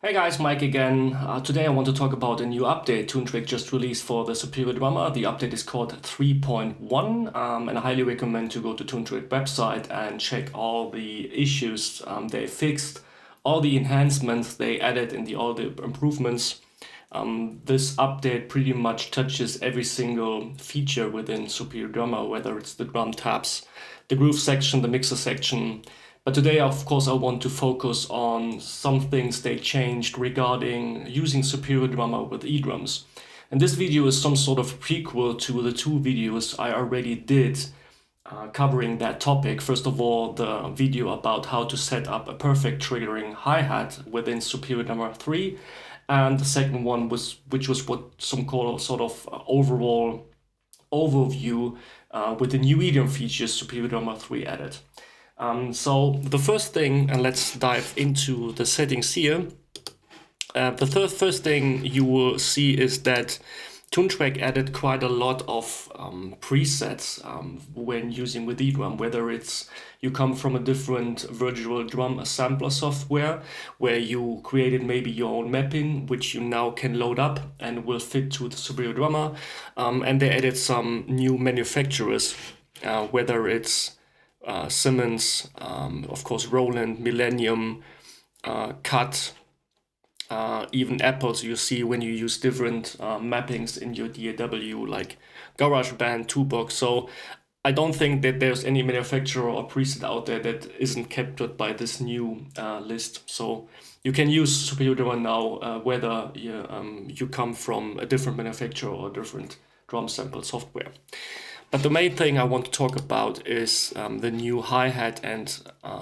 Hey guys, Mike again. Today I want to talk about a new update Toontrack just released for the Superior Drummer. The update is called 3.1, and I highly recommend to go to Toontrack website and check all the issues they fixed, all the enhancements they added in all the improvements. This update pretty much touches every single feature within Superior Drummer, whether it's the drum tabs, the groove section, the mixer section. But today, of course, I want to focus on some things they changed regarding using Superior Drummer with eDrums. And this video is some sort of prequel to the two videos I already did covering that topic. First of all, the video about how to set up a perfect triggering hi-hat within Superior Drummer 3. And the second one which was what some call sort of overall overview with the new idiom features Superior Drummer 3 added. So the first thing, and let's dive into the settings here. The first thing you will see is that Toontrack added quite a lot of presets when using with eDrum, whether it's you come from a different virtual drum assembler software where you created maybe your own mapping, which you now can load up and will fit to the Superior Drummer. And they added some new manufacturers, whether it's Simmons, of course, Roland, Millennium, Cut, even Apple. So you see when you use different mappings in your DAW, like GarageBand, Toolbox. So I don't think that there's any manufacturer or preset out there that isn't captured by this new list. So you can use Superior Drummer now, whether you come from a different manufacturer or different drum sample software. But the main thing I want to talk about is the new hi-hat and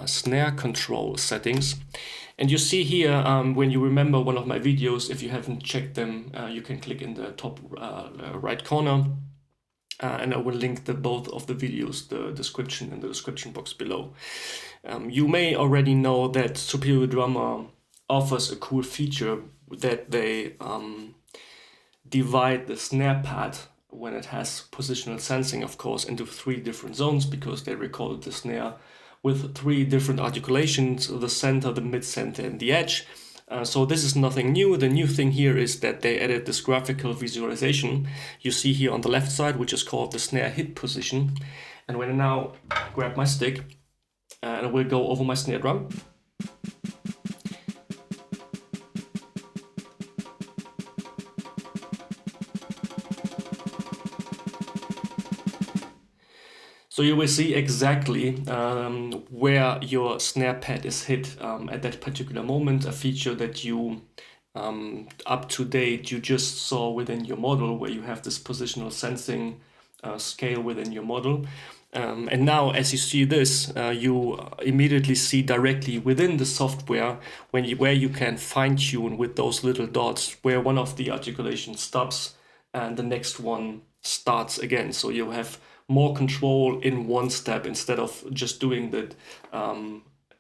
snare control settings. And you see here, when you remember one of my videos, if you haven't checked them, you can click in the top right corner. And I will link both of the videos, the description in the description box below. You may already know that Superior Drummer offers a cool feature that they divide the snare pad when it has positional sensing, of course, into 3 different zones because they recorded the snare with 3 different articulations, the center, the mid-center, and the edge. So this is nothing new. The new thing here is that they added this graphical visualization you see here on the left side, which is called the snare hit position. And when I now grab my stick and I will go over my snare drum, so you will see exactly where your snare pad is hit at that particular moment, a feature that you, up to date, you just saw within your model where you have this positional sensing scale within your model. And now as you see this, you immediately see directly within the software where you can fine-tune with those little dots where one of the articulations stops and the next one starts again. So you have more control in one step instead of just doing that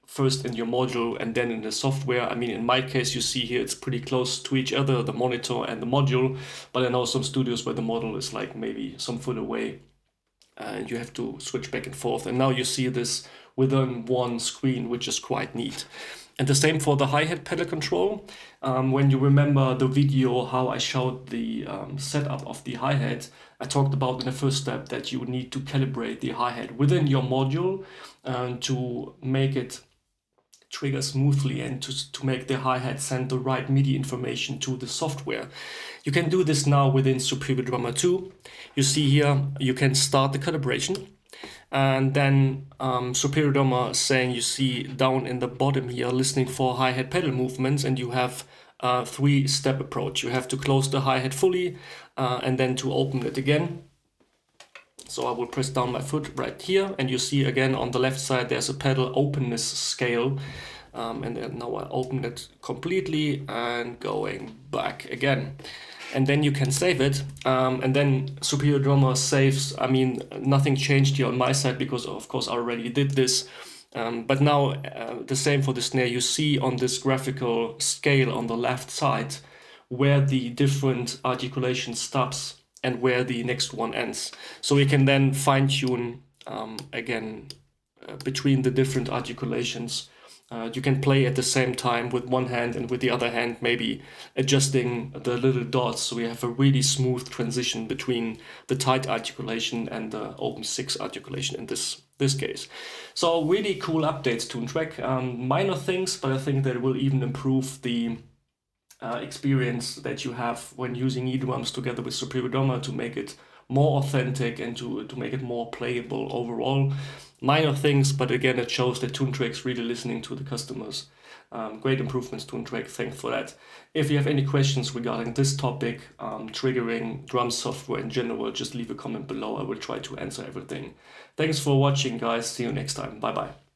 first in your module and then in the software. I mean, in my case, you see here it's pretty close to each other, the monitor and the module, but I know some studios where the model is like maybe some foot away and you have to switch back and forth. And now you see this within one screen, which is quite neat. And the same for the hi-hat pedal control. When you remember the video how I showed the setup of the hi-hat, I talked about in the first step that you need to calibrate the hi-hat within your module to make it trigger smoothly and to make the hi-hat send the right MIDI information to the software. You can do this now within Superior Drummer 2. You see here, you can start the calibration. And then Superior Drummer saying you see down in the bottom here listening for hi-hat pedal movements, and you have a 3-step approach. You have to close the hi-hat fully and then to open it again. So I will press down my foot right here and you see again on the left side there's a pedal openness scale, and then now I open it completely and going back again. And then you can save it, and then Superior Drummer saves. I mean, nothing changed here on my side because of course I already did this, but now the same for the snare. You see on this graphical scale on the left side where the different articulation stops and where the next one ends. So we can then fine tune again between the different articulations You can play at the same time with one hand and with the other hand maybe adjusting the little dots, so we have a really smooth transition between the tight articulation and the open 6 articulation in this case. So really cool updates to Toontrack. Minor things, but I think that it will even improve the experience that you have when using eDrums together with Superior Drummer to make it more authentic and to make it more playable overall. Minor things, but again, it shows that Toontrack's really listening to the customers. Great improvements, Toontrack, thanks for that. If you have any questions regarding this topic, triggering drum software in general, just leave a comment below. I will try to answer everything. Thanks for watching, guys. See you next time. Bye-bye.